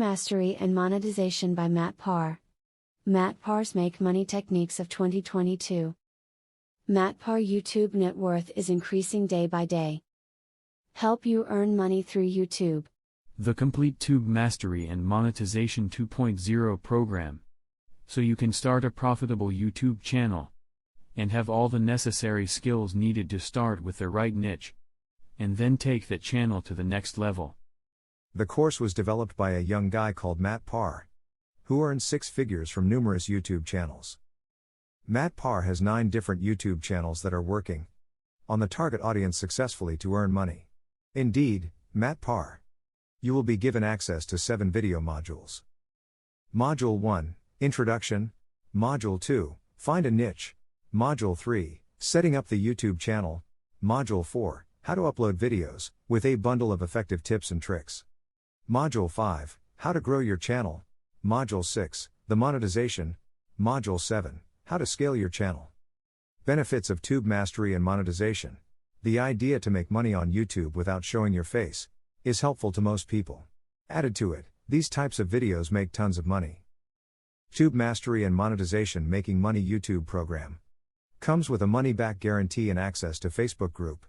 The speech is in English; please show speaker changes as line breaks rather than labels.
Mastery and Monetization by Matt Parr. Matt Parr's Make Money Techniques of 2022. Matt Parr YouTube net worth is increasing day by day. Help you earn money through YouTube.
The complete Tube Mastery and Monetization 2.0 program. So you can start a profitable YouTube channel and have all the necessary skills needed to start with the right niche and then take that channel to the next level.
The course was developed by a young guy called Matt Parr, who earned 6 figures from numerous YouTube channels. Matt Parr has 9 different YouTube channels that are working on the target audience successfully to earn money. Indeed, Matt Parr. You will be given access to 7 video modules. Module 1, Introduction. Module 2, Find a Niche. Module 3, Setting up the YouTube channel. Module 4, How to upload videos, with a bundle of effective tips and tricks. Module 5, How to grow your channel. Module 6, The Monetization. Module 7, How to scale your channel. Benefits of Tube Mastery and Monetization. The idea to make money on YouTube without showing your face is helpful to most people. Added to it, these types of videos make tons of money. Tube Mastery and Monetization Making Money YouTube program comes with a money-back guarantee and access to Facebook group.